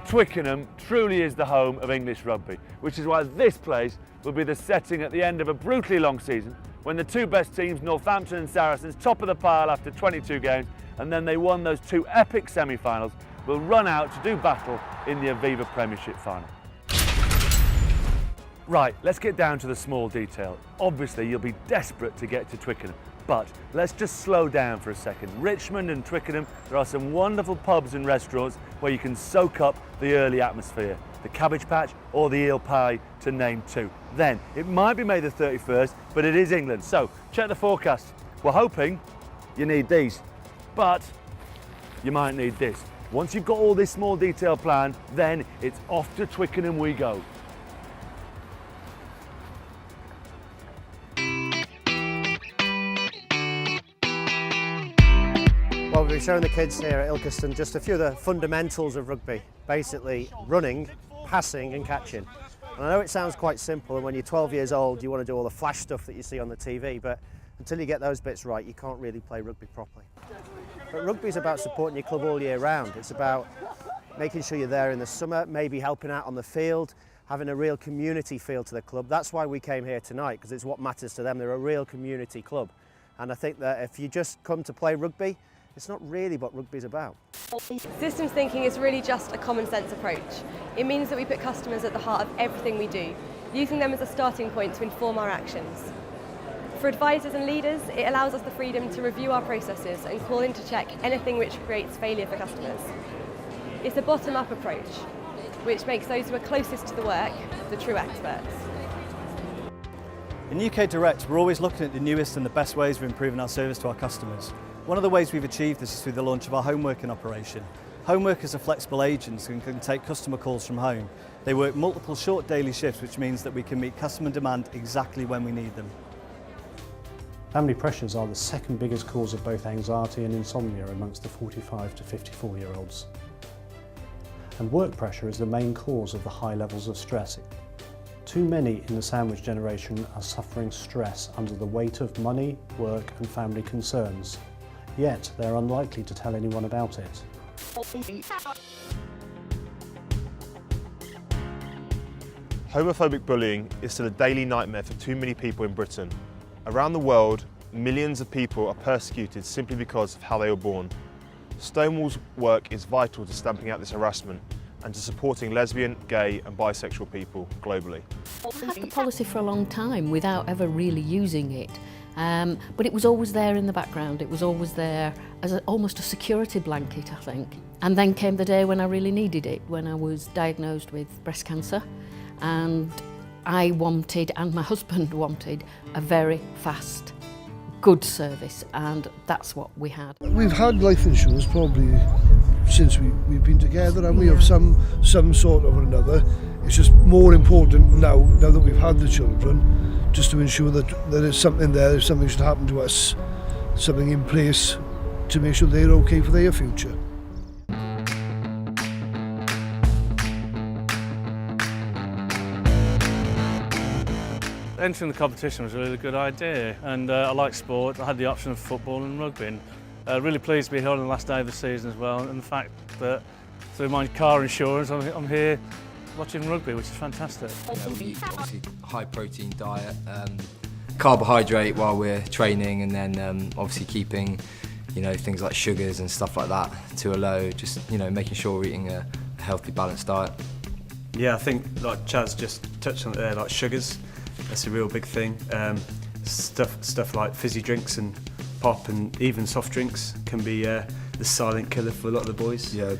Twickenham truly is the home of English rugby, which is why this place will be the setting at the end of a brutally long season when the two best teams, Northampton and Saracens, top of the pile after 22 games, and then they won those two epic semi-finals, will run out to do battle in the Aviva Premiership final. Right, let's get down to the small detail. Obviously, you'll be desperate to get to Twickenham, but let's just slow down for a second. Richmond and Twickenham, there are some wonderful pubs and restaurants where you can soak up the early atmosphere. The Cabbage Patch or the Eel Pie, to name two. Then, it might be May the 31st, but it is England, so check the forecast. We're hoping you need these, but you might need this. Once you've got all this small detail planned, then it's off to Twickenham we go. Well, we'll be showing the kids here at Ilkeston just a few of the fundamentals of rugby. Basically, running, passing and catching. And I know it sounds quite simple, and when you're 12 years old you want to do all the flash stuff that you see on the TV, but until you get those bits right you can't really play rugby properly. But rugby is about supporting your club all year round. It's about making sure you're there in the summer, maybe helping out on the field, having a real community feel to the club. That's why we came here tonight, because it's what matters to them. They're a real community club. And I think that if you just come to play rugby, it's not really what rugby's about. Systems thinking is really just a common sense approach. It means that we put customers at the heart of everything we do, using them as a starting point to inform our actions. For advisors and leaders, it allows us the freedom to review our processes and call in to check anything which creates failure for customers. It's a bottom-up approach, which makes those who are closest to the work the true experts. In UK Direct, we're always looking at the newest and the best ways of improving our service to our customers. One of the ways we've achieved this is through the launch of our home working operation. Home workers are flexible agents and can take customer calls from home. They work multiple short daily shifts, which means that we can meet customer demand exactly when we need them. Family pressures are the second biggest cause of both anxiety and insomnia amongst the 45 to 54-year-olds. And work pressure is the main cause of the high levels of stress. Too many in the sandwich generation are suffering stress under the weight of money, work and family concerns. Yet they're unlikely to tell anyone about it. Homophobic bullying is still a daily nightmare for too many people in Britain. Around the world, millions of people are persecuted simply because of how they were born. Stonewall's work is vital to stamping out this harassment and to supporting lesbian, gay and bisexual people globally. I've had the policy for a long time without ever really using it, but it was always there in the background. It was always there as almost a security blanket, I think. And then came the day when I really needed it, when I was diagnosed with breast cancer, and I wanted, and my husband wanted, a very fast, good service, and that's what we had. We've had life insurance probably since we've been together, and we have some sort of another. It's just more important now that we've had the children, just to ensure that there is something there, if something should happen to us, something in place to make sure they're okay for their future. Entering the competition was a really good idea, and I like sport. I had the option of football and rugby, and really pleased to be here on the last day of the season as well, and the fact that through my car insurance I'm here watching rugby, which is fantastic. We eat obviously high protein diet, carbohydrate while we're training, and then obviously keeping things like sugars and stuff like that to a low, just making sure we're eating a healthy balanced diet. Yeah, I think like Chaz just touched on it there, like sugars. That's a real big thing. Stuff like fizzy drinks and pop and even soft drinks can be the silent killer for a lot of the boys. Yeah.